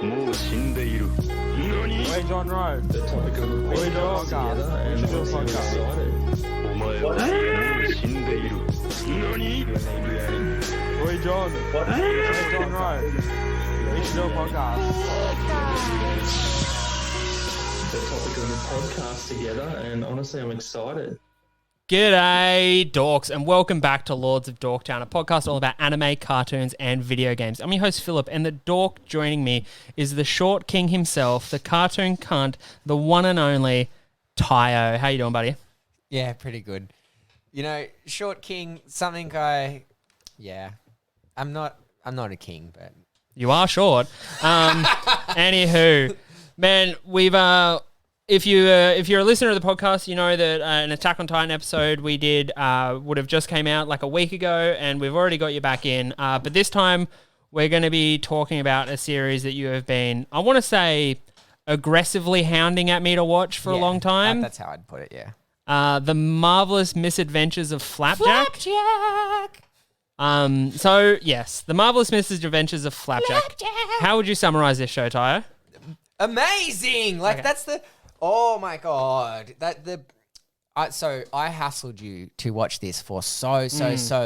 もう死んでいる。何？ Hey, John Rowe. The topic of the We do a podcast podcast. together, We and should do a obviously I'm podcast. excited. お前はもう死んでいる。何？ Hey, John. Hey, John Rowe. We should do a podcast. The topic of the podcast together, and honestly, I'm excited. G'day, dorks, and welcome back to Lords of Dorktown, a podcast all about anime, cartoons, and video games. I'm your host, Philip, and the dork joining me is the short king himself, the cartoon cunt, the one and only Tayo. How you doing, buddy? Yeah, pretty good. You know, Short King, I'm not a king, but You are short. Anywho, man, we've if you're a listener to the podcast, you know that an Attack on Titan episode we did would have just came out like a week ago, and we've already got you back in. But this time we're going to be talking about a series that you have been, I want to say, aggressively hounding at me to watch for a long time. That's how I'd put it, yeah. The Marvellous Misadventures of Flapjack. So yes, the Marvellous Misadventures of Flapjack. How would you summarize this show, Tayo? Amazing! Like, that's the... Oh, my God. So I hassled you to watch this for so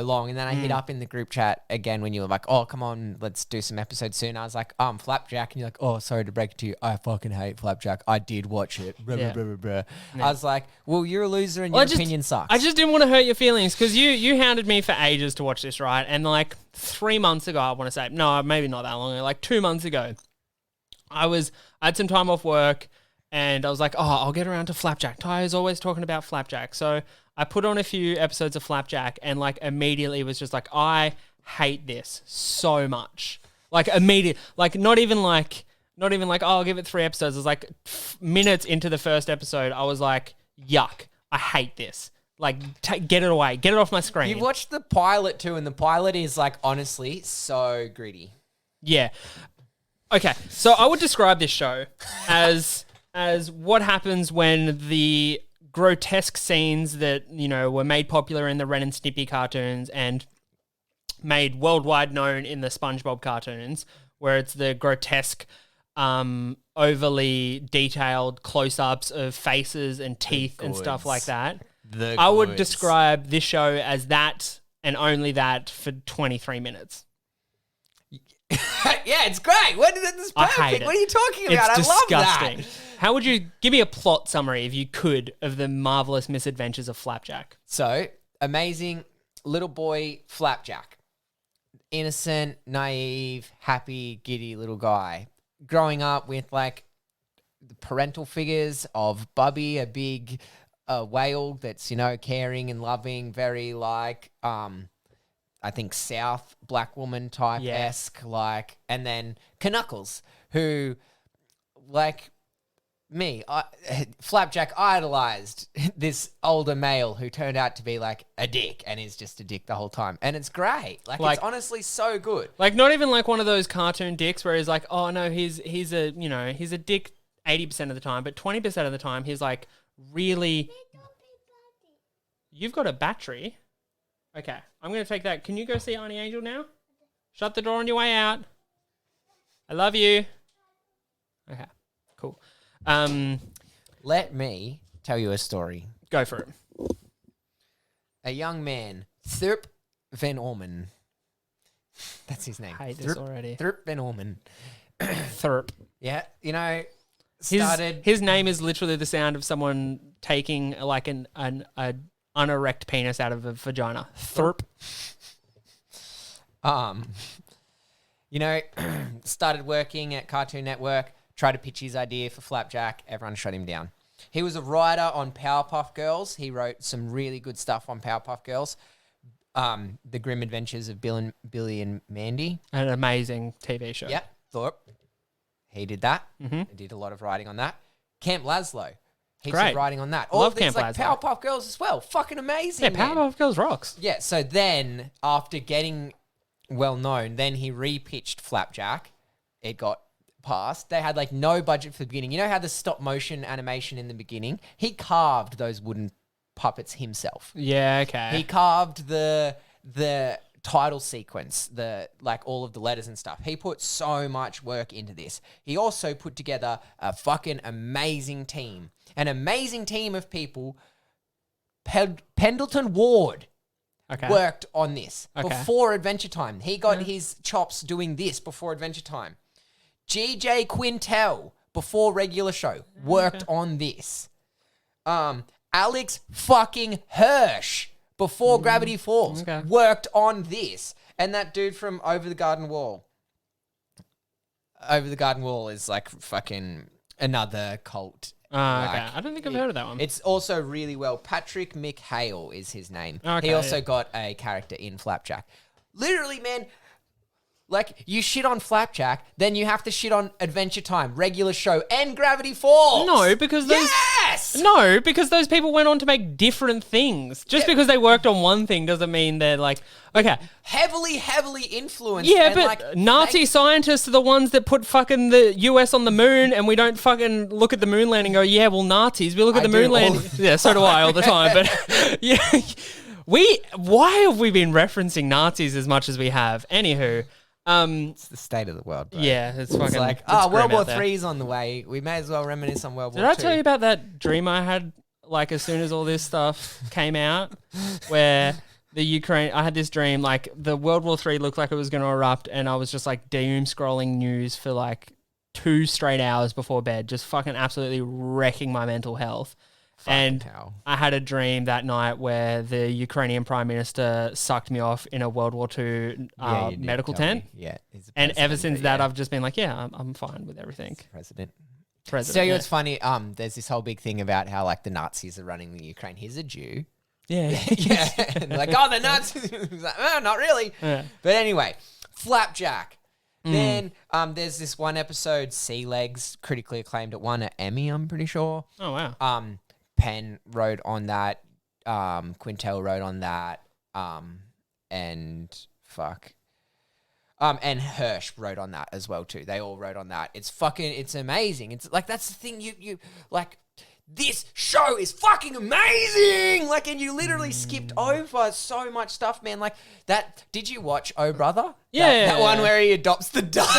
long, and then I hit up in the group chat again when you were like, oh, come on, let's do some episodes soon. I was like, Flapjack, and you're like, oh, sorry to break it to you, I fucking hate Flapjack. I did watch it. Yeah. I was like, well, you're a loser and your opinion sucks. I just didn't want to hurt your feelings because you hounded me for ages to watch this, right? And like 3 months ago, I want to say, no, maybe not that long ago, like 2 months ago, I had some time off work. And I was like, oh, I'll get around to Flapjack. Ty's always talking about Flapjack. So I put on a few episodes of Flapjack and like immediately was just like, I hate this so much. Like immediate, like not even like, oh, I'll give it 3 episodes. It was like minutes into the first episode, I was like, yuck, I hate this. Like, get it away. Get it off my screen. You watched the pilot too, and the pilot is like, honestly, so gritty. Yeah. Okay, so I would describe this show as what happens when the grotesque scenes that, you know, were made popular in the Ren and Stimpy cartoons and made worldwide known in the SpongeBob cartoons, where it's the grotesque, overly detailed close-ups of faces and teeth and stuff like that. I would describe this show as that and only that for 23 minutes. Yeah, it's great. This is perfect. I hate it. What are you talking about? It's I disgusting. love that. How would you give me a plot summary, if you could, of the Marvellous Misadventures of Flapjack? So, amazing little boy Flapjack. Innocent, naive, happy, giddy little guy. Growing up with like the parental figures of Bubby, a big whale that's, you know, caring and loving, very like I think South black woman type-esque, like, and then Knuckles, who, like me, Flapjack idolized this older male who turned out to be like a dick and is just a dick the whole time. And it's great. Like it's honestly so good. Like, not even like one of those cartoon dicks where he's like, oh no, he's a dick 80% of the time, but 20% of the time he's like really... You've got a battery? Okay, I'm going to take that. Can you go see Auntie Angel now? Shut the door on your way out. I love you. Okay, cool. Let me tell you a story. Go for it. A young man, Thurp Van Orman. That's his name. I hate this already. Thurp Van Orman. Thurp. Yeah, you know, His name is literally the sound of someone taking like an unerect penis out of a vagina. Thurp. You know, started working at Cartoon Network, tried to pitch his idea for Flapjack. Everyone shut him down. He was a writer on Powerpuff Girls. He wrote some really good stuff on Powerpuff Girls. The Grim Adventures of Billy and Mandy. An amazing TV show. Yep, Thorpe. He did that. Mm-hmm. He did a lot of writing on that. Camp Laszlo. He's Great. writing on that. Love All of these, Camp like, Laszlo. Powerpuff Girls as well. Fucking amazing, Yeah, Powerpuff Girls rocks. Yeah, so then, after getting well known, then he re-pitched Flapjack. It got passed. They had, like, no budget for the beginning. You know how the stop-motion animation in the beginning? He carved those wooden puppets himself. Yeah, okay. He carved the title sequence, all of the letters and stuff. He put so much work into this. He also put together a fucking amazing team. An amazing team of people. Pendleton Ward worked on this before Adventure Time. He got his chops doing this before Adventure Time. GJ Quintel, before regular show, worked on this. Alex fucking Hirsch, before Gravity Falls, worked on this. And that dude from Over the Garden Wall. Over the Garden Wall is like fucking another cult. I don't think I've heard of that one. It's also really well. Patrick McHale is his name. Okay, he also got a character in Flapjack. Literally, man, like, you shit on Flapjack, then you have to shit on Adventure Time, regular show, and Gravity Falls. No, because those... Yes! No, because those people went on to make different things. Just because they worked on one thing doesn't mean they're like... Okay. Heavily influenced. Yeah, and but like, Nazi scientists are the ones that put fucking the US on the moon, and we don't fucking look at the moon landing and go, yeah, well, Nazis. We look at the moon landing. Yeah, so do I all the time. But yeah, why have we been referencing Nazis as much as we have? Anywho, it's the state of the world, bro. Yeah, it's fucking like, World War III is on the way. We may as well reminisce on World War II. Did I tell you about that dream I had, like, as soon as all this stuff came out, where I had this dream, like, the World War III looked like it was going to erupt, and I was just, like, doom scrolling news for, like, 2 straight hours before bed, just fucking absolutely wrecking my mental health. And I had a dream that night where the Ukrainian Prime Minister sucked me off in a World War II medical tent. Yeah. And ever since that, I've just been like, yeah, I'm fine with everything. President. So it's funny. There's this whole big thing about how, like, the Nazis are running the Ukraine. He's a Jew. Yeah. Yeah. And like, the Nazis. Like, oh, not really. Yeah. But anyway, Flapjack. Then there's this one episode, Sea Legs, critically acclaimed. It won an Emmy, I'm pretty sure. Oh, wow. Penn wrote on that. Quintel wrote on that. And Hirsch wrote on that as well too. They all wrote on that. It's amazing. It's like, that's the thing you like, this show is fucking amazing. Like, and you literally skipped over so much stuff, man. Like that. Did you watch Oh Brother? That one where he adopts the duck.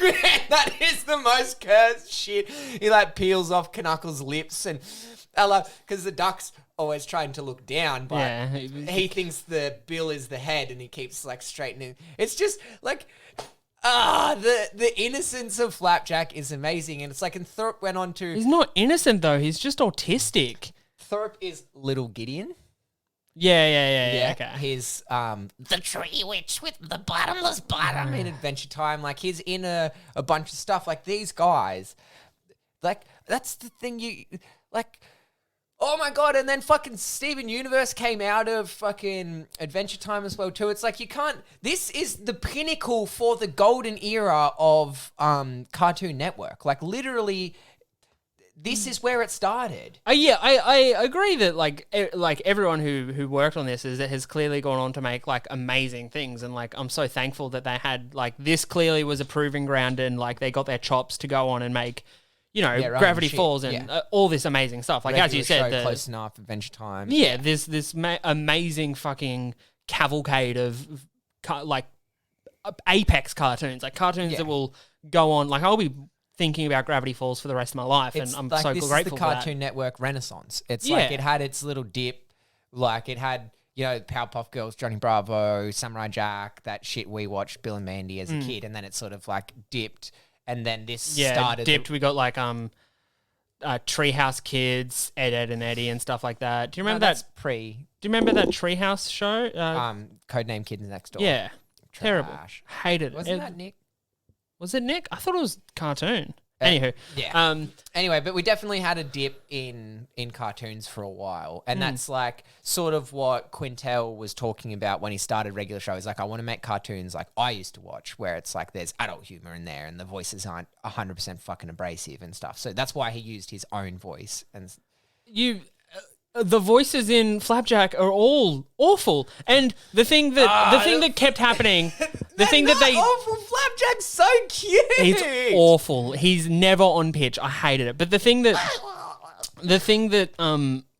Man, that is the most cursed shit. He like peels off Knuckles' lips, and I love, because the duck's always trying to look down, but he thinks the bill is the head, and he keeps like straightening. It's just like, the innocence of Flapjack is amazing, and it's like, and Thorpe went on to... He's not innocent though, he's just autistic. Thorpe is Little Gideon. Yeah, okay. He's the tree witch with the bottomless bottom in Adventure Time. Like, he's in a bunch of stuff. Like, these guys, like, that's the thing you... Like... Oh my God, and then fucking Steven Universe came out of fucking Adventure Time as well too. It's like, you can't... This is the pinnacle for the golden era of Cartoon Network. Like, literally, this is where it started. I agree that like everyone who worked on this has clearly gone on to make like amazing things, and like I'm so thankful that they had, like, this clearly was a proving ground, and like they got their chops to go on and make... Gravity Falls and all this amazing stuff. Like, regular as you said, show, Close Enough, Adventure Time. Yeah, there's this amazing fucking cavalcade of like apex cartoons, like cartoons that will go on. Like, I'll be thinking about Gravity Falls for the rest of my life, and I'm like, so this grateful is the for that. Cartoon Network renaissance. It's like, it had its little dip. Like, it had, Powerpuff Girls, Johnny Bravo, Samurai Jack, that shit we watched, Bill and Mandy as a kid, and then it sort of like dipped. And then this started... dipped. We got like Treehouse Kids, Ed and Eddie and stuff like that. Do you remember that? Do you remember that Treehouse show? Codename Kids Next Door. Yeah. Trash. Terrible. Hated it. Wasn't that Nick? Was it Nick? I thought it was cartoon. Anywho. Yeah. Anyway, but we definitely had a dip in cartoons for a while. And that's like sort of what Quintel was talking about when he started regular shows. Like, I want to make cartoons like I used to watch, where it's like there's adult humor in there and the voices aren't 100% fucking abrasive and stuff. So that's why he used his own voice. And the voices in Flapjack are all awful, and the thing that kept happening, the thing that they awful. Flapjack's so cute. He's awful. He's never on pitch. I hated it. But the thing that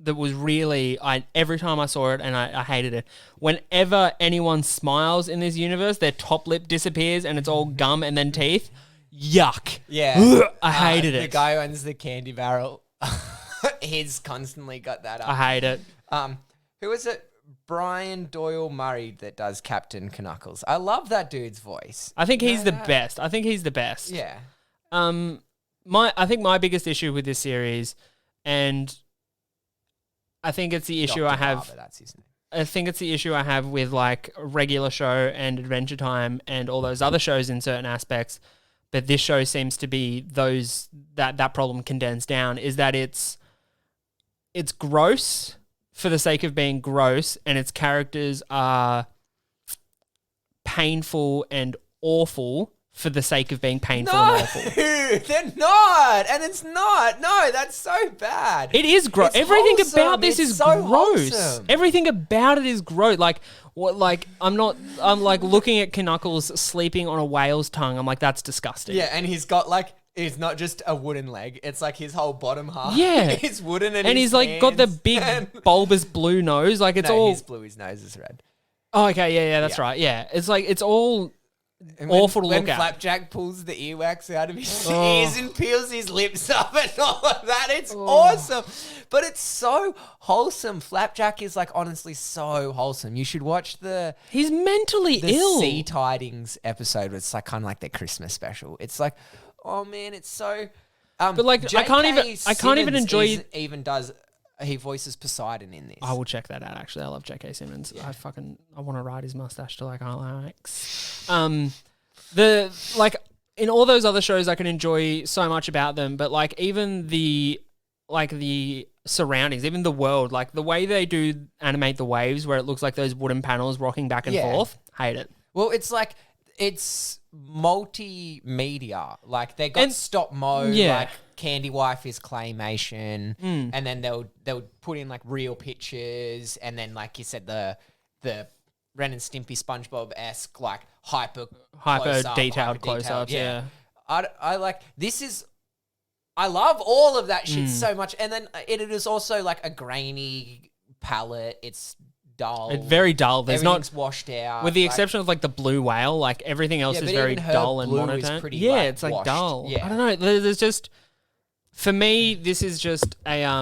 that was really every time I saw it and I hated it. Whenever anyone smiles in this universe, their top lip disappears and it's all gum and then teeth. Yuck. Yeah. Ugh, I hated The it. guy who owns the candy barrel, he's constantly got that up. I hate it. Who is it? Brian Doyle Murray that does Captain Knuckles. I love that dude's voice. I think he's the best. I think he's the best. Yeah. I think my biggest issue with this series, and I think it's the issue Dr. I have. Barber, that's his name. I think it's the issue I have with like a regular show and Adventure Time and all those other shows in certain aspects. But this show seems to be that problem condensed down, is that it's gross for the sake of being gross, and its characters are painful and awful for the sake of being painful and awful. They're not, and it's not. No, that's so bad. It is gross. It's Everything wholesome. about this It's is so gross. wholesome. Everything about it is gross. Like what? Like I'm like looking at Knuckles sleeping on a whale's tongue. I'm like, that's disgusting. Yeah, and he's got like, it's not just a wooden leg. It's like his whole bottom half. Yeah. It's wooden, and And his he's like got the hands- big bulbous blue nose. Like it's no, all. his blue. His nose is red. Oh, okay, yeah, that's Yeah. right. Yeah, it's like it's all And awful to when look at. Flapjack pulls the earwax out of his Oh. ears and peels his lips up and all of that, it's awesome. But it's so wholesome. Flapjack is like honestly so wholesome. You should watch the He's mentally ill. Sea Tidings episode. It's like kind of like their Christmas special. It's like, oh man, it's so. But, like, I can't even Simmons enjoy- Even does he voices Poseidon in this? I will check that out. Actually, I love J.K. Simmons. I want to ride his mustache till I can't the like in all those other shows, I can enjoy so much about them, but like even the surroundings, even the world, like the way they do animate the waves, where it looks like those wooden panels rocking back and Yeah. forth. Hate it. Well, it's like it's multimedia. Like they got And- stop mo. yeah. Like Candy Wife is claymation, and then they'll put in like real pictures, and then like you said the Ren and Stimpy SpongeBob-esque like hyper close-up, detailed hyper-detailed, close-ups. Yeah. I like this is. I love all of that shit so much, and then it is also like a grainy palette. It's dull. It's very dull. There's Everything's not, washed out. with the like- exception of like the blue whale, like everything else Yeah, is but very even her dull and blue is monotone. pretty, Yeah, like, it's like washed. dull. Yeah. I don't know. There's just, for me, this is just a I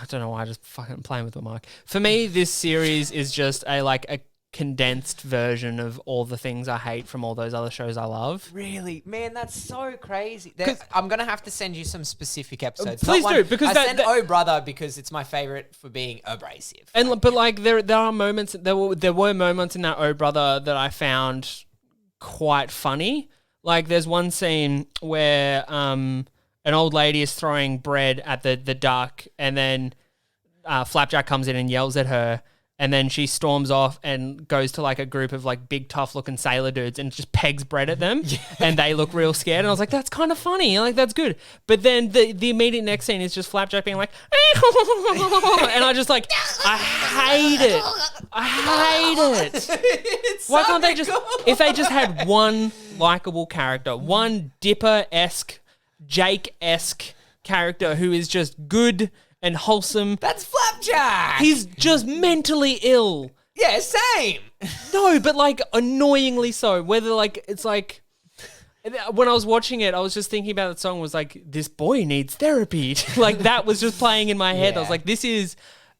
don't know why I just fucking playing with the mic. For me, this series is just a condensed version of all the things I hate from all those other shows I love. Really, man, that's so crazy. I'm gonna have to send you some specific episodes. Please Not do, because I that- send that- Oh Brother because it's my favorite for being abrasive. And but like there are moments, there were moments in that Oh Brother that I found quite funny. Like there's one scene where an old lady is throwing bread at the duck, and then Flapjack comes in and yells at her, and then she storms off and goes to like a group of like big tough looking sailor dudes and just pegs bread at them, and they look real scared. And I was like, that's kind of funny, like that's good. But then the immediate next scene is just Flapjack being like, and I just like, I hate it. I hate it. It's Why so can't they just, cool. if they just had one likable character, one Dipper-esque, Jake-esque character who is just good and wholesome. That's Flapjack. He's just mentally ill. Yeah, same. No, but like annoyingly so. Whether like, it's like, when I was watching it, I was just thinking about that song, was like, this boy needs therapy. Like that was just playing in my head. I was Yeah. like, this is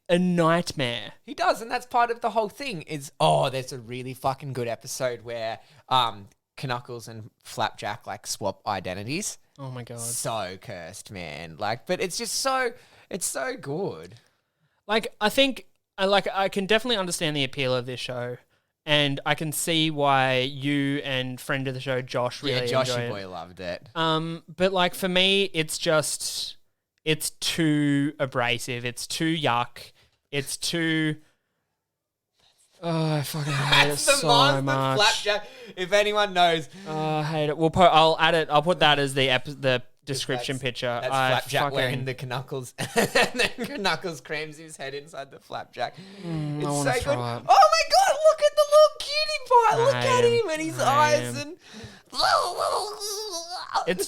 a nightmare. He does, and that's part of the whole thing. Is there's a really fucking good episode where Knuckles and Flapjack like swap identities. Oh my God. So cursed, man. Like, but it's just it's so good. Like, I think, I can definitely understand the appeal of this show, and I can see why you and friend of the show, Josh, really Yeah, Joshy enjoy boy loved it. it. But like for me, it's too abrasive. It's too yuck. It's too. Oh, I fucking hate it That's the so monster much. Flapjack. If anyone knows, Oh, I hate it. I'll add it. I'll put that as the description picture. That's I Flapjack fucking- wearing the Knuckles, and then Knuckles crams his head inside the Flapjack. It's I so wanna good. throw Oh up. my god! Look at the little cutie pie. Look I at am- him and his I eyes am. and.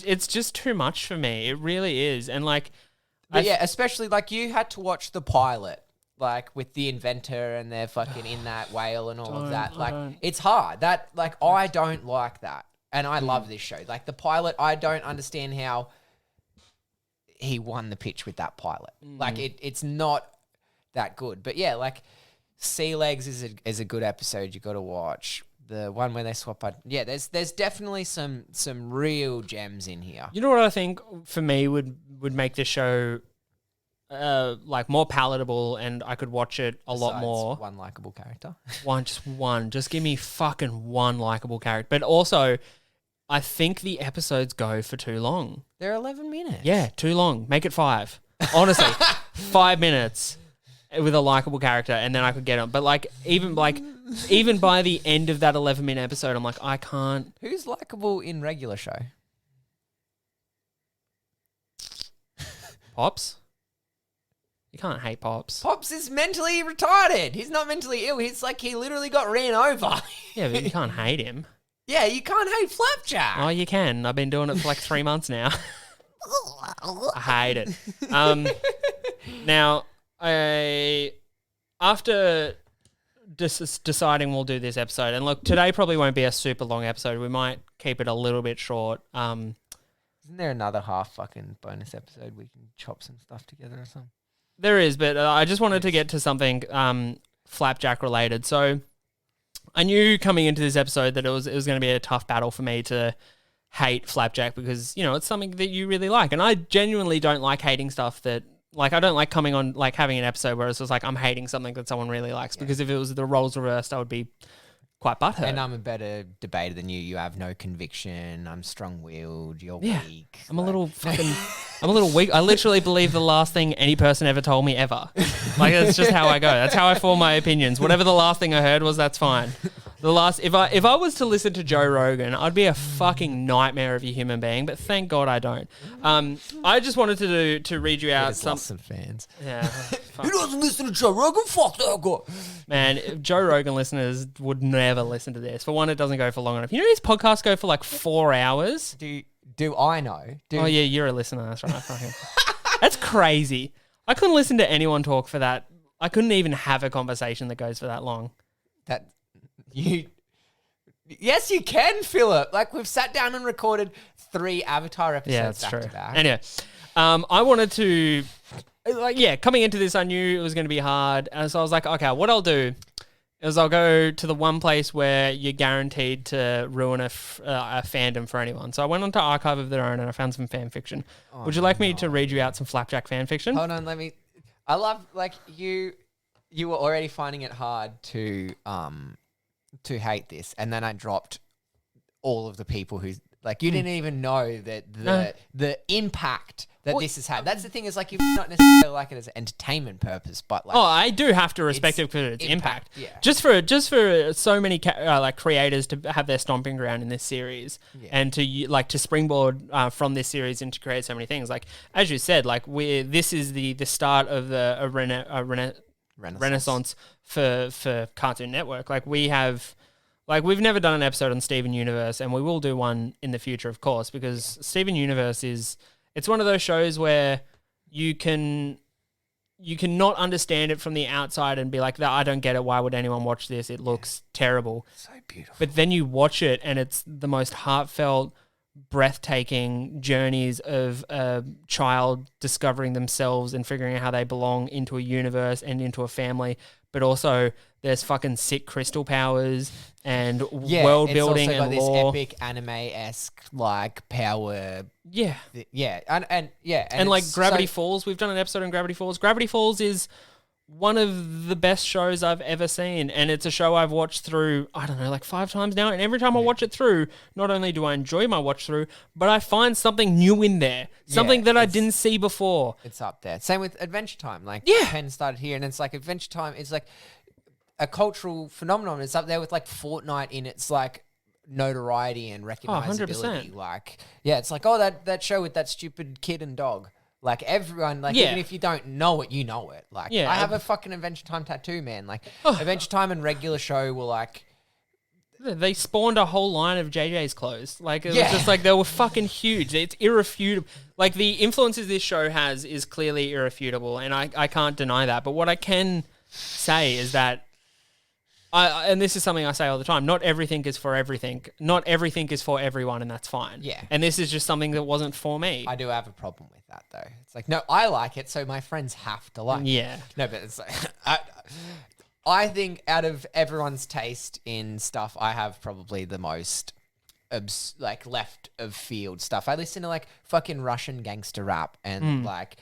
It's just too much for me. It really is. And like But yeah, especially like you had to watch the pilot, like with the inventor and they're fucking in that whale and all of that. Like it's hard. That like I don't like that, and I love this show. Like the pilot, I don't understand how he won the pitch with that pilot. Like it's not that good. But yeah, like Sea Legs is a good episode you got to watch. The one where they swap out. Yeah, there's definitely some real gems in here. You know what I think for me would make this show like more palatable, and I could watch it a lot more. One likable character. Just one. Just give me fucking one likable character. But also, I think the episodes go for too long. They're 11 minutes. Yeah, too long. Make it 5. Honestly, 5 minutes with a likable character, and then I could get on. But even by the end of that 11-minute episode, I'm like, I can't. Who's likable in regular show? Pops? You can't hate Pops. Pops is mentally retarded. He's not mentally ill. He's like, he literally got ran over. Yeah, but you can't hate him. Yeah, you can't hate Flapjack. Oh, you can. I've been doing it for like 3 months now. I hate it. Now, after deciding we'll do this episode, and look, today probably won't be a super long episode. We might keep it a little bit short. Isn't there another half fucking bonus episode we can chop some stuff together or something? There is, but I just wanted to get to something Flapjack related. So I knew coming into this episode that it was going to be a tough battle for me to hate Flapjack because, you know, it's something that you really like. And I genuinely don't like hating stuff that, like, I don't like coming on, like, having an episode where it's just like I'm hating something that someone really likes because if it was the roles reversed, I would be quite butthurt. And I'm a better debater than you. You have no conviction. I'm strong-willed. You're weak. I'm a little weak. I literally believe the last thing any person ever told me ever. Like, that's just how I go. That's how I form my opinions. Whatever the last thing I heard was, that's fine. If I was to listen to Joe Rogan, I'd be a fucking nightmare of a human being, but thank God I don't. I just wanted to read you out some fans. Yeah. Who doesn't listen to Joe Rogan? Fuck that guy. Man, Joe Rogan listeners would never listen to this. For one, it doesn't go for long enough. You know his podcasts go for like 4 hours? Do I know? Oh yeah, you're a listener. That's right. That's crazy. I couldn't listen to anyone talk for that. I couldn't even have a conversation that goes for that long. Yes, you can, Philip. Like, we've sat down and recorded 3 Avatar episodes back to back. Anyway, I wanted to, coming into this, I knew it was going to be hard. And so I was like, okay, what I'll do is I'll go to the one place where you're guaranteed to ruin a fandom for anyone. So I went onto Archive of Their Own and I found some fan fiction. Would you like me to read you out some Flapjack fan fiction? Hold on, I love, like, you were already finding it hard to hate this, and then I dropped all of the people who, like, you didn't even know that the impact that this has had. That's the thing, is like, you not necessarily like it as an entertainment purpose, but like, I do have to respect it for its impact. Yeah. Just for so many like creators to have their stomping ground in this series, and to springboard from this series and to create so many things. Like, as you said, like, this is the start of the renaissance for Cartoon Network. Like, we've never done an episode on Steven Universe, and we will do one in the future, of course, because Steven Universe it's one of those shows where you can not understand it from the outside and be like, I don't get it. Why would anyone watch this? It looks terrible. So beautiful. But then you watch it and it's the most heartfelt, breathtaking journeys of a child discovering themselves and figuring out how they belong into a universe and into a family. But also, there's fucking sick crystal powers and world building and lore. It's also got lore. this epic anime-esque, like, power. Yeah. And like Gravity Falls. We've done an episode on Gravity Falls. Gravity Falls is one of the best shows I've ever seen, and it's a show I've watched through, I don't know, like 5 times now, and every time I watch it through, not only do I enjoy my watch through, but I find something new in there, something that I didn't see before. It's up there. Same with Adventure Time. Like, Penn started here, and it's like Adventure Time is like a cultural phenomenon. It's up there with like Fortnite in its like notoriety and recognizability. 100%. Like, it's like, that show with that stupid kid and dog. Like, everyone, like, even if you don't know it, you know it. Like, I have a fucking Adventure Time tattoo, man. Like, Adventure Time and regular show were like They spawned a whole line of JJ's clothes. Like, it was Yeah. just like, they were fucking huge. It's irrefutable. Like, the influences this show has is clearly irrefutable, and I can't deny that. But what I can say is that, and this is something I say all the time, not everything is for everything. Not everything is for everyone, and that's fine. Yeah. And this is just something that wasn't for me. I do have a problem with that, though. It's like, no, I like it, so my friends have to like it. Yeah. No, but it's like, I think out of everyone's taste in stuff, I have probably the most left of field stuff. I listen to like fucking Russian gangster rap and like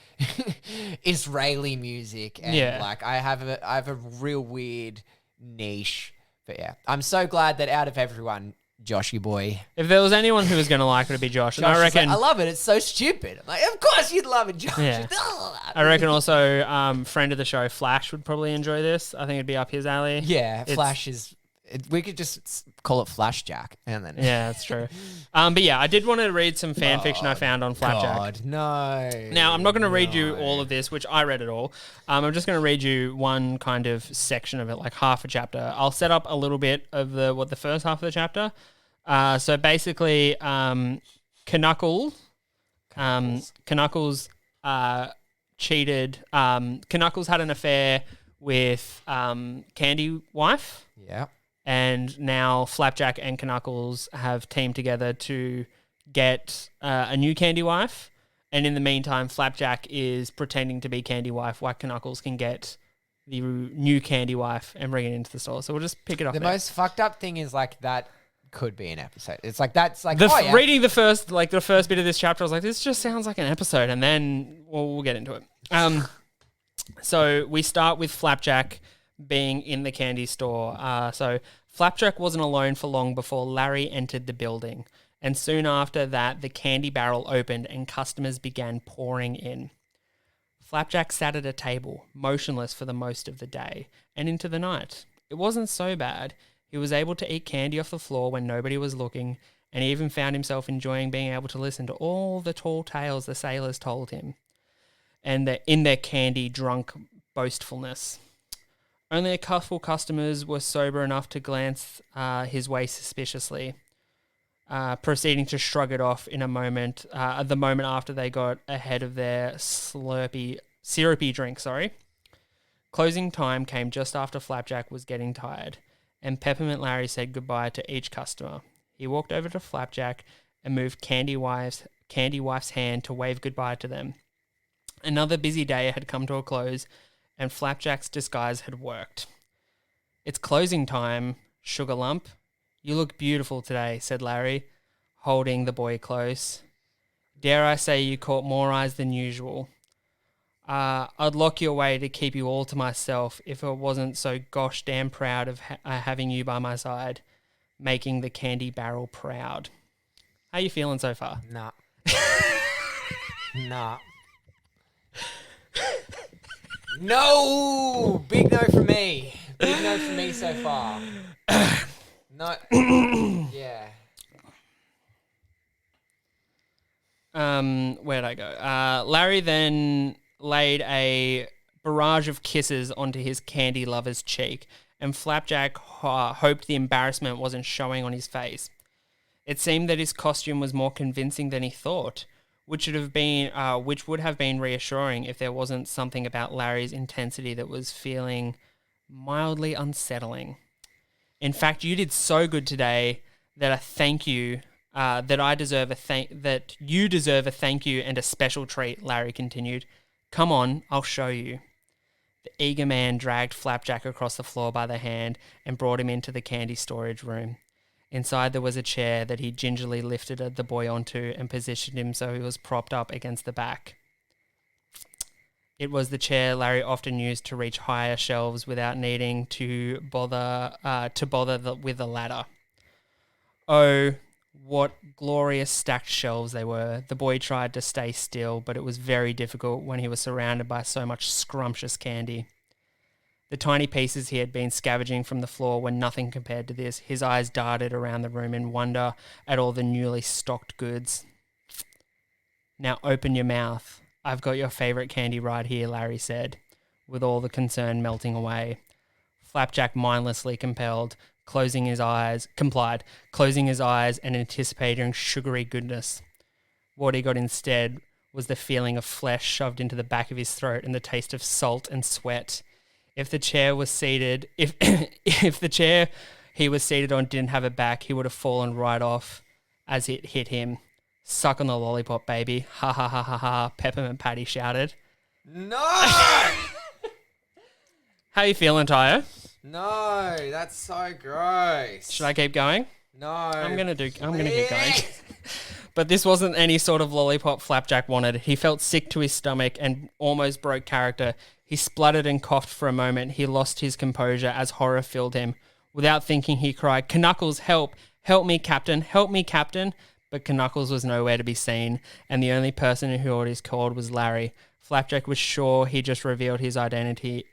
Israeli music, and like I have a real weird niche. But yeah, I'm so glad that out of everyone, Joshy boy. If there was anyone who was going to like it, it'd be Josh. And Josh I is like, reckon... I love it. It's so stupid. I'm like, of course you'd love it, Josh. Yeah. I reckon also friend of the show, Flash, would probably enjoy this. I think it'd be up his alley. Yeah, Flash is... we could just call it Flapjack, and then... Yeah, that's true. But yeah, I did want to read some fan fiction I found on Flapjack. God, no. Now, I'm not going to read you all of this, which I read it all. I'm just going to read you one kind of section of it, like half a chapter. I'll set up a little bit of the first half of the chapter. So basically, Knuckles cheated. Knuckles had an affair with Candy Wife. Yeah. And now Flapjack and Knuckles have teamed together to get a new Candy Wife. And in the meantime, Flapjack is pretending to be Candy Wife while Knuckles can get the new Candy Wife and bring it into the store. So we'll just pick it up The there. most fucked up thing is like that could be an episode. It's like, that's like, Reading the first bit of this chapter, I was like, this just sounds like an episode. And then we'll get into it. So we start with Flapjack being in the candy store. So Flapjack wasn't alone for long before Larry entered the building. And soon after that, the candy barrel opened and customers began pouring in. Flapjack sat at a table, motionless for the most of the day and into the night. It wasn't so bad. He was able to eat candy off the floor when nobody was looking, and he even found himself enjoying being able to listen to all the tall tales the sailors told him, and in their candy-drunk boastfulness. Only a couple customers were sober enough to glance his way suspiciously, proceeding to shrug it off in the moment after they got ahead of their syrupy drink. Closing time came just after Flapjack was getting tired, and Peppermint Larry said goodbye to each customer. He walked over to Flapjack and moved Candy Wife's hand to wave goodbye to them. Another busy day had come to a close, and Flapjack's disguise had worked. "It's closing time, Sugar Lump. You look beautiful today," said Larry, holding the boy close. "Dare I say you caught more eyes than usual. I'd lock you away to keep you all to myself if I wasn't so gosh damn proud of having you by my side, making the candy barrel proud." How you feeling so far? Nah. Nah. No! Big no from me. Big no from me so far. No. Yeah. Where'd I go? Larry then laid a barrage of kisses onto his candy lover's cheek, and Flapjack hoped the embarrassment wasn't showing on his face. It seemed that his costume was more convincing than he thought, which would have been reassuring if there wasn't something about Larry's intensity that was feeling mildly unsettling. "In fact, you did so good today that you deserve a thank you and a special treat," Larry continued. "Come on, I'll show you." The eager man dragged Flapjack across the floor by the hand and brought him into the candy storage room. Inside there was a chair that he gingerly lifted the boy onto and positioned him so he was propped up against the back. It was the chair Larry often used to reach higher shelves without needing to bother with the ladder. Oh, what glorious stacked shelves they were. The boy tried to stay still, but it was very difficult when he was surrounded by so much scrumptious candy. The tiny pieces he had been scavenging from the floor were nothing compared to this. His eyes darted around the room in wonder at all the newly stocked goods. "Now open your mouth. I've got your favourite candy right here," Larry said, with all the concern melting away. Flapjack mindlessly compelled complied, closing his eyes and anticipating sugary goodness. What he got instead was the feeling of flesh shoved into the back of his throat and the taste of salt and sweat. If the chair if the chair he was seated on didn't have a back, he would have fallen right off as it hit him. Suck on the lollipop, baby. Ha ha ha ha ha, Peppermint Patty shouted. No! How you feeling, Tayo? No, that's so gross. Should I keep going? No. I'm gonna keep going. But this wasn't any sort of lollipop Flapjack wanted. He felt sick to his stomach and almost broke character. He spluttered and coughed for a moment. He lost his composure as horror filled him. Without thinking, he cried, "Knuckles, help! Help me, Captain! Help me, Captain!" But Knuckles was nowhere to be seen, and the only person who heard his call was Larry. Flapjack was sure he just revealed his identity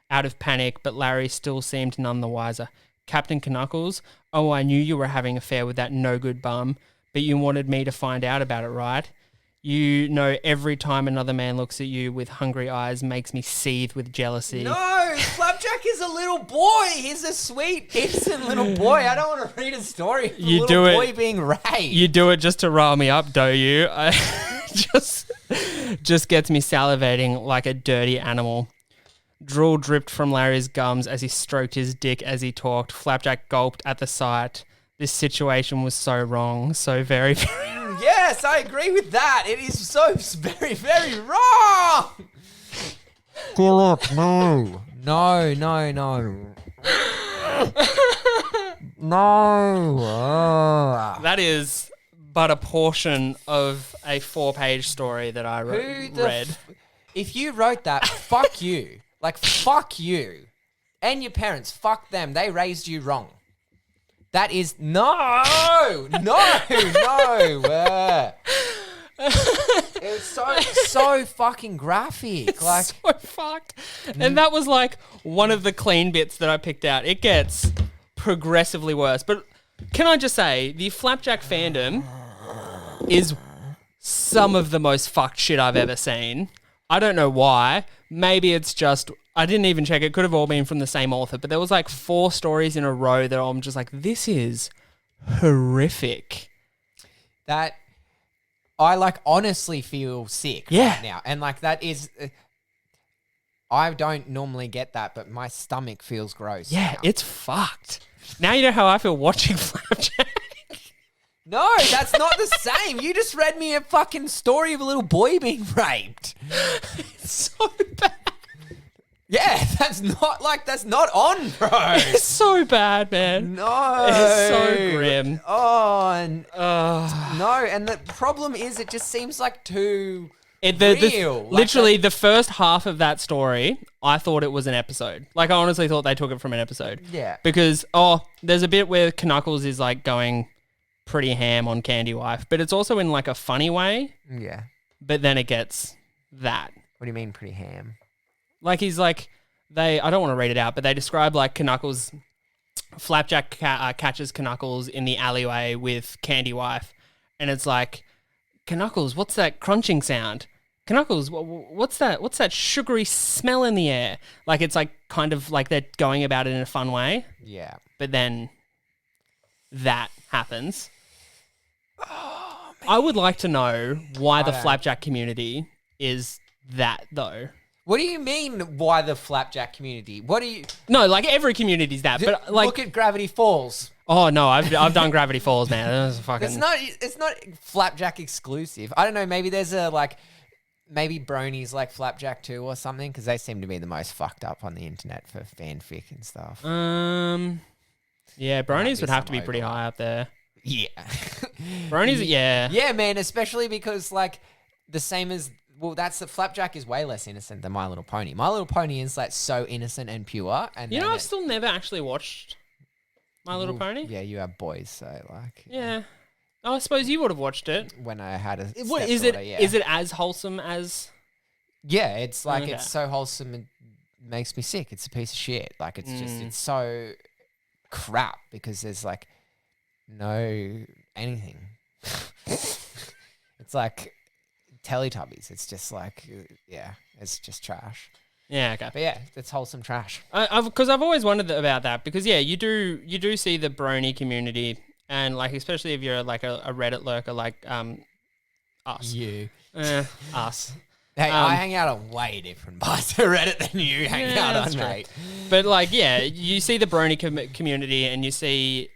out of panic, but Larry still seemed none the wiser. "Captain Knuckles, oh, I knew you were having an affair with that no-good bum, but you wanted me to find out about it, right? You know every time another man looks at you with hungry eyes makes me seethe with jealousy." No, Flapjack is a little boy. He's a sweet, innocent little boy. I don't want to read a story of a You little do it- boy being raped. You do it just to rile me up, don't you? Just gets me salivating like a dirty animal. Drool dripped from Larry's gums as he stroked his dick as he talked. Flapjack gulped at the sight. This situation was so wrong, so very, very... Yes, I agree with that. It is so very, very wrong. Philip, no. No. No. That is but a portion of a 4-page story that I read. If you wrote that, fuck you. Like, fuck you. And your parents, fuck them. They raised you wrong. That is no. It's so fucking graphic. Like, So fucked. And that was like one of the clean bits that I picked out. It gets progressively worse. But can I just say, the Flapjack fandom is some of the most fucked shit I've ever seen. I don't know why. Maybe it's just, I didn't even check. It could have all been from the same author, but there was like 4 stories in a row that I'm just like, this is horrific. that I like honestly feel sick Yeah. right now. And like that is I don't normally get that, but my stomach feels gross. Yeah, now. it's fucked. Now you know how I feel watching Flapjack. No, that's not the same. You just read me a fucking story of a little boy being raped. It's so bad. Yeah, that's not on, bro. It's so bad, man. No. It's so grim. Oh, and no, and the problem is it just seems like too real. Like literally, the first half of that story, I thought it was an episode. Like, I honestly thought they took it from an episode. Yeah. Because, there's a bit where Knuckles is, like, going pretty ham on Candy Wife, but it's also in, like, a funny way, Yeah. but then it gets that. What do you mean pretty ham? Like, he's like, I don't want to read it out, but they describe, like, Knuckles, Flapjack catches Knuckles in the alleyway with Candy Wife, and it's like, Knuckles, what's that crunching sound? Knuckles, what's that sugary smell in the air? Like, it's like kind of like they're going about it in a fun way, Yeah. but then that happens. I would like to know why the don't- Flapjack community is that, though. What do you mean why the Flapjack community? What do you No, like every community's that, but like, look at Gravity Falls. oh no, I've done Gravity Falls, man. That was fucking. It's not Flapjack exclusive. I don't know, maybe there's maybe Bronies like Flapjack too or something, because they seem to be the most fucked up on the internet for fanfic and stuff. Yeah, Might bronies be would have to some be pretty overlap. high up there. Yeah. Bronies, yeah. Yeah, man, especially because like the same as that's the Flapjack is way less innocent than My Little Pony. My Little Pony is like so innocent and pure, and You then know, I've still never actually watched My Little Pony. Yeah, you have boys, so like Yeah. Oh, I suppose you would have watched it. when I had a What is it? stepdaughter, yeah. Is it as wholesome as? Yeah, it's like Okay. it's so wholesome it makes me sick. It's a piece of shit. Like it's just it's so crap because there's like no anything. It's like Teletubbies. It's just like yeah, it's just trash. Yeah, okay. But yeah, it's wholesome trash. Because I've always wondered about that because you do see the brony community and like especially if you're like a Reddit lurker like us. You. Us. Hey, I hang out on way different parts of Reddit than you hang out that's on, true. mate. But like, you see the brony community and you see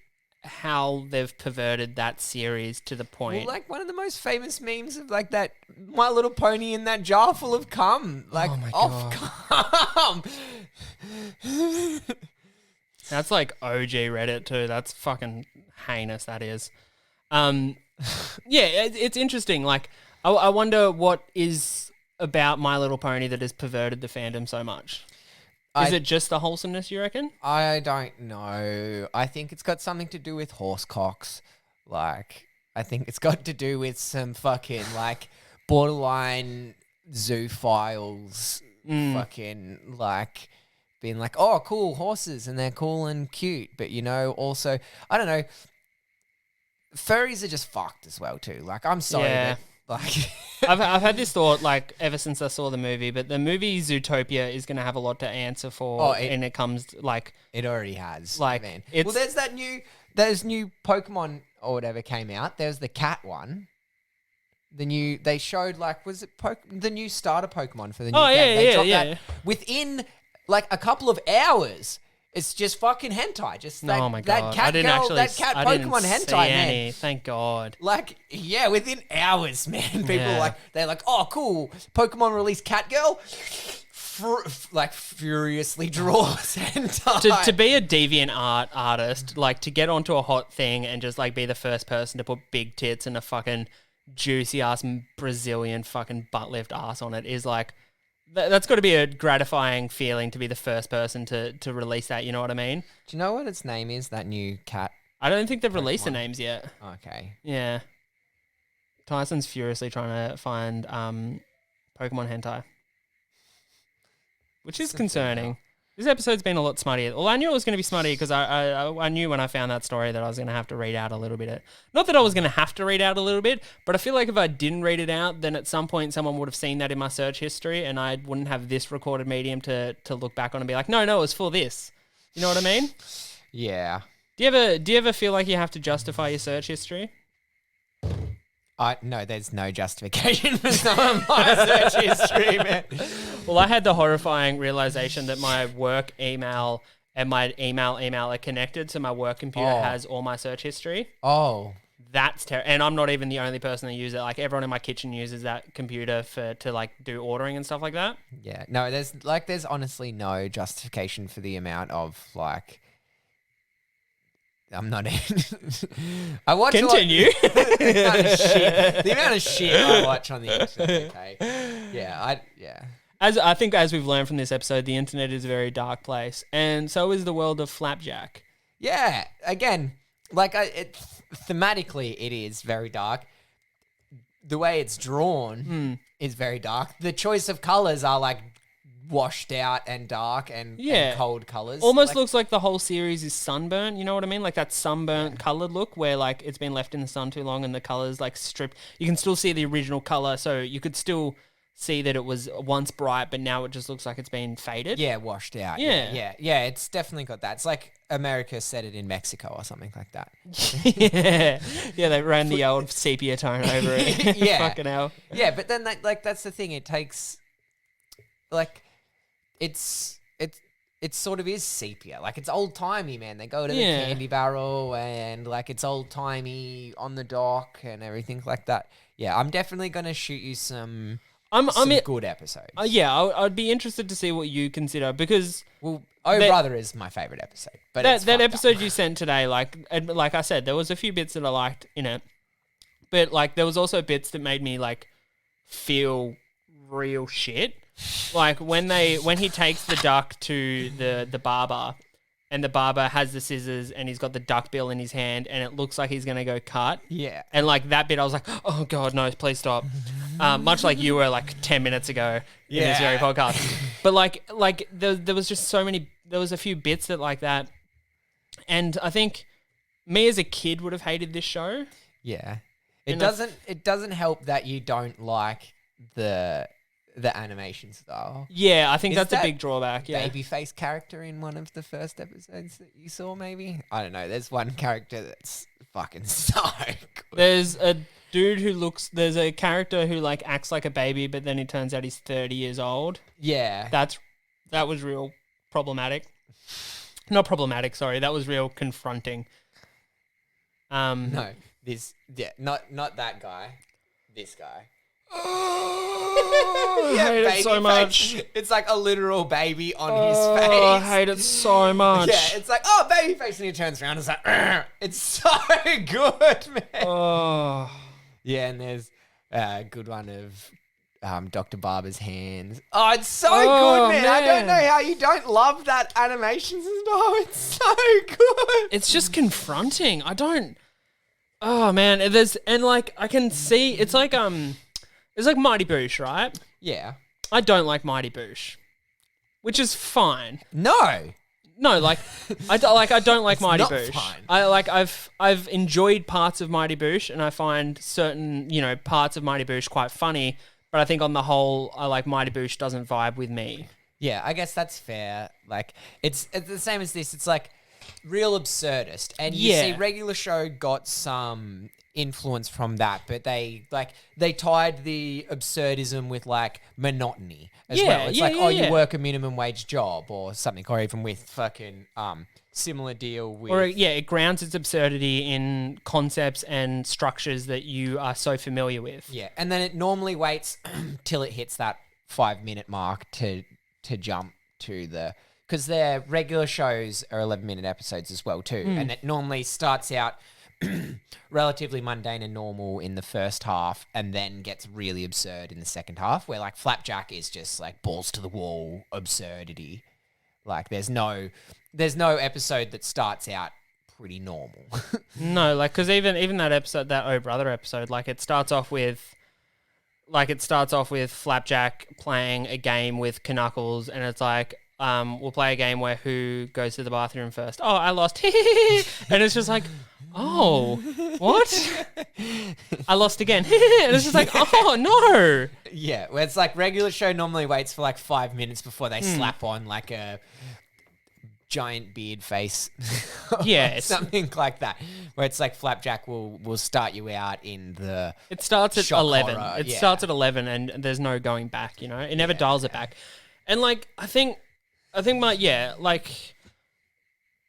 how they've perverted that series to the point. Well, like one of the most famous memes of like that My Little Pony in that jar full of cum. Like, Oh my cum. That's like OG Reddit too. That's fucking heinous. That is. It's interesting. Like, I wonder what is about My Little Pony that has perverted the fandom so much. Is it just the wholesomeness, you reckon? I don't know. I think it's got something to do with horse cocks. Like, I think it's got to do with some fucking like borderline zoophiles fucking like being like, oh, cool horses and they're cool and cute. But, you know, also, I don't know, furries are just fucked as well too. Like, I'm sorry, Yeah. but like... I've had this thought like ever since I saw the movie, but the movie Zootopia is going to have a lot to answer for, and it comes like it already has. like Man. it's Well, there's new Pokemon or whatever came out. There's the cat one. They showed like the new starter Pokemon for the new game. They dropped that within like a couple of hours. It's just fucking hentai. Just that, oh my that god! cat I didn't girl, actually. that cat I Pokemon didn't hentai, see man. any. Thank God. Like, yeah, within hours, man. People Yeah. they're like, oh, cool. Pokemon released cat girl. Like furiously draws hentai. To be a deviant artist, like to get onto a hot thing and just like be the first person to put big tits and a fucking juicy ass Brazilian fucking butt lift ass on it is like. That's got to be a gratifying feeling to be the first person to release that. You know what I mean? Do you know what its name is? That new cat. I don't think they've released the names yet. Okay. Yeah. Tyson's furiously trying to find Pokemon hentai, which is concerning. This episode's been a lot smutty. Well, I knew it was going to be smutty because I knew when I found that story that I was going to have to read out a little bit. Not that I was going to have to read out a little bit, but I feel like if I didn't read it out, then at some point someone would have seen that in my search history and I wouldn't have this recorded medium to look back on and be like, no, it was for this. You know what I mean? Yeah. Do you ever feel like you have to justify your search history? No, there's no justification for some of my search history, man. Well, I had the horrifying realization that my work email and my email are connected, so my work computer has all my search history. Oh. That's terrible. And I'm not even the only person that uses it. Like, everyone in my kitchen uses that computer to like do ordering and stuff like that. Yeah. No, there's honestly no justification for the amount of like. I'm not in. I watch Continue. the amount of shit I watch on the internet. Okay. Yeah. As I think, as we've learned from this episode, the internet is a very dark place, and so is the world of Flapjack. Yeah. Again, like thematically, it is very dark. The way it's drawn is very dark. The choice of colors are like washed out and dark and cold colors. Almost looks like the whole series is sunburnt. You know what I mean? Like that sunburnt colored look where like it's been left in the sun too long and the colors like stripped. You can still see the original color, so you could still see that it was once bright, but now it just looks like it's been faded. Yeah, washed out. Yeah. Yeah, it's definitely got that. It's like America set it in Mexico or something like that. yeah, they ran the old sepia tone over it. Yeah. Fucking hell. Yeah, but then that's the thing. It takes like it sort of is sepia. Like it's old timey, man. They go to the candy barrel and like it's old timey on the dock and everything like that. Yeah, I'm definitely gonna shoot you some good episodes. I'd be interested to see what you consider because Brother is my favorite episode. But that episode you sent today, like I said, there was a few bits that I liked in it, but like there was also bits that made me like feel real shit. Like when he takes the duck to the barber, and the barber has the scissors and he's got the duck bill in his hand and it looks like he's gonna go cut. Yeah. And like that bit, I was like, oh god, no, please stop. Much like you were like 10 minutes ago in this very podcast. But like there was just there was a few bits that like that, and I think me as a kid would have hated this show. Yeah. It doesn't help that you don't like the the animation style. Yeah, I think Is that's a that big drawback. Yeah. Babyface character in one of the first episodes that you saw, maybe? I don't know. There's one character that's fucking so good. There's a dude there's a character who like acts like a baby, but then it turns out he's 30 years old. Yeah. That was real problematic. Not problematic, sorry. That was real confronting. No. Not that guy. This guy. I hate it so baby much. face. It's like a literal baby on his Oh, face. I hate it so much. Yeah, it's like, oh, baby face, and he turns around and it's like, "Argh." It's so good, man. Oh. Yeah, and there's a good one of Dr. Barber's hands. Oh, it's so Oh, good, man. I don't man. know how you don't love that animation style. It's so good. It's just confronting. I don't. Oh man, I can see it's like Mighty Boosh, right? Yeah. I don't like Mighty Boosh, which is fine. No. No, like I don't like Mighty not Boosh. fine. I've enjoyed parts of Mighty Boosh, and I find certain parts of Mighty Boosh quite funny. But I think on the whole, I like Mighty Boosh doesn't vibe with me. Yeah, I guess that's fair. Like, it's the same as this. It's like real absurdist. And you see regular show got some influence from that, but they tied the absurdism with like monotony as well. It's you work a minimum wage job or something, or even with fucking similar deal with... Or it grounds its absurdity in concepts and structures that you are so familiar with. Yeah, and then it normally waits till it hits that 5-minute mark to jump to the... Because their regular shows are 11-minute episodes as well too, and it normally starts out relatively mundane and normal in the first half and then gets really absurd in the second half, where like Flapjack is just like balls to the wall absurdity. Like there's no episode that starts out pretty normal. No, like because even that episode, that Oh Brother episode, like it starts off with Flapjack playing a game with Knuckles, and it's like, we'll play a game where who goes to the bathroom first. Oh, I lost. And it's just like, oh, what? I lost again. And it's just like, oh, no. Yeah, where it's like regular show normally waits for like 5 minutes before they slap on like a giant beard face. Yeah. Something like that. Where it's like Flapjack will start you out in the... It starts at shock 11. horror, It yeah. starts at 11 and there's no going back, It never dials it back. And like, I think I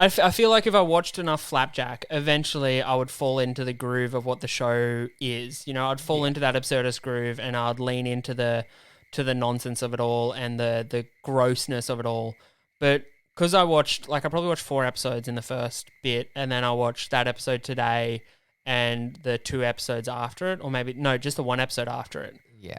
feel like if I watched enough Flapjack, eventually I would fall into the groove of what the show is. I'd fall into that absurdist groove, and I'd lean into the nonsense of it all and the grossness of it all. But because I probably watched 4 episodes in the first bit, and then I watched that episode today and the 2 episodes after it, or maybe no, just the 1 episode after it. Yeah.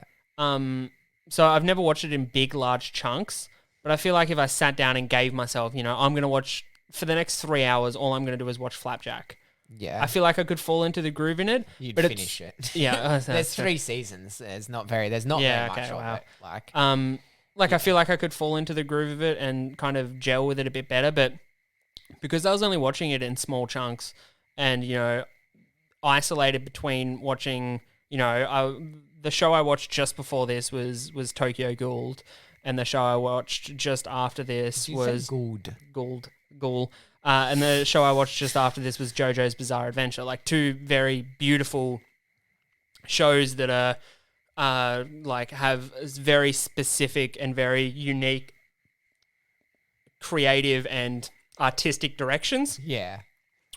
So I've never watched it in big, large chunks, but I feel like if I sat down and gave myself, I'm going to watch for the next 3 hours, all I'm going to do is watch Flapjack. Yeah. I feel like I could fall into the groove in it. You'd but finish it. Yeah. There's 3 seasons. There's not very much of it. I feel like I could fall into the groove of it and kind of gel with it a bit better, but because I was only watching it in small chunks and, isolated between watching, the show I watched just before this was Tokyo Ghoul, and the show I watched just after this was Ghoul. And the show I watched just after this was JoJo's Bizarre Adventure. Like 2 very beautiful shows that are have very specific and very unique creative and artistic directions. Yeah.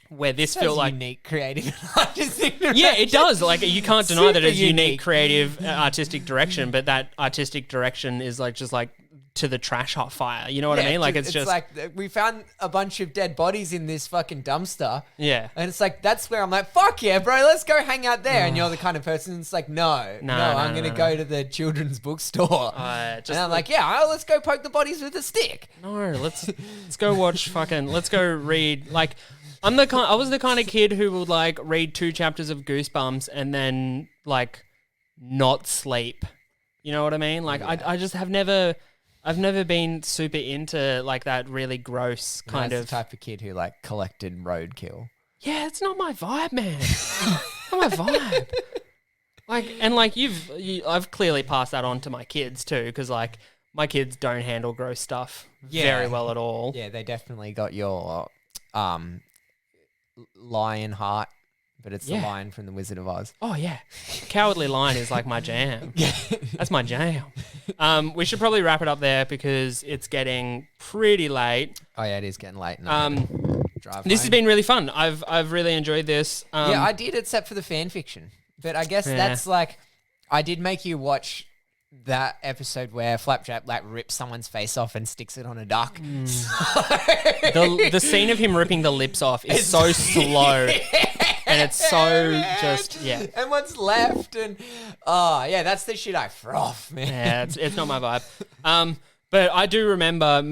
Where this feel like unique, creative, and artistic direction. Yeah, it does. Like you can't deny that it's Super unique, unique. creative, artistic direction, but that artistic direction is just to the trash hot fire. You know what I mean? Like it's just like we found a bunch of dead bodies in this fucking dumpster. Yeah. And it's like, that's where I'm like, fuck yeah, bro, let's go hang out there. And you're the kind of person that's like, no, I'm going to go to the children's bookstore. And I'm like, yeah, let's go poke the bodies with a stick. No, let's go watch let's go read. Like, I was the kind of kid who would read 2 chapters of Goosebumps and then not sleep. You know what I mean? Like, I just I've never been super into that really gross kind That's of the type of kid who collected roadkill. Yeah, it's not my vibe, man. Not my vibe. I've clearly passed that on to my kids too, because like my kids don't handle gross stuff very well at all. Yeah, they definitely got your lion heart, but it's the lion from the Wizard of Oz. Oh yeah, Cowardly Lion is like my jam. That's my jam. We should probably wrap it up there because it's getting pretty late. Oh yeah, it is getting late. Drive This has home. been really fun. I've really enjoyed this. Yeah, I did, except for the fan fiction. But I guess that's like, I did make you watch that episode where Flapjack like rips someone's face off and sticks it on a duck. The scene of him ripping the lips off is so slow. And it's so just, And what's left, and that's the shit I froth, man. Yeah, it's not my vibe. But I do remember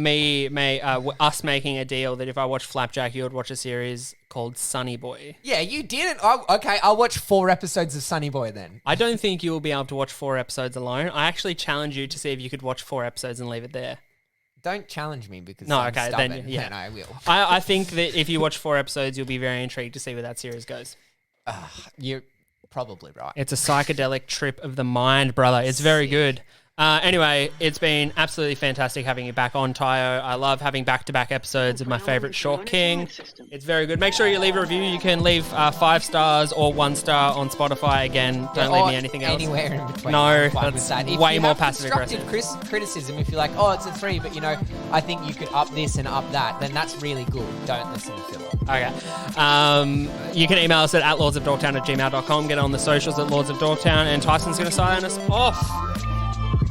us making a deal that if I watched Flapjack, you would watch a series called Sunny Boy. Yeah, you didn't. Okay, I'll watch 4 episodes of Sunny Boy then. I don't think you will be able to watch 4 episodes alone. I actually challenge you to see if you could watch 4 episodes and leave it there. Don't challenge me because No, I'm okay, stubborn. then yeah, No, I will. I think that if you watch 4 episodes, you'll be very intrigued to see where that series goes. You're probably right. It's a psychedelic trip of the mind, brother. It's very good. Anyway, it's been absolutely fantastic having you back on, Tayo. I love having back-to-back episodes of my favorite Short King. It's very good. Make sure you leave a review. You can leave 5 stars or 1 star on Spotify. Again, don't leave me anything else. Anywhere in between. No, I'm fine that's with that. If way you more have passive-aggressive. constructive criticism, if you're like, oh, it's a 3, but I think you could up this and up that, then that's really good. Don't listen to Philip. Okay. You can email us at lordsofdogtown@gmail.com. Get on the socials at Lords of Dogtown. And Tyson's going to sign us off.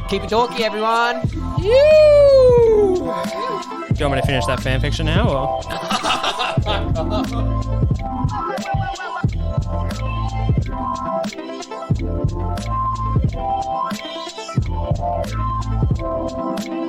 Keep it dorky, everyone. Do you want me to finish that fanfiction now, or?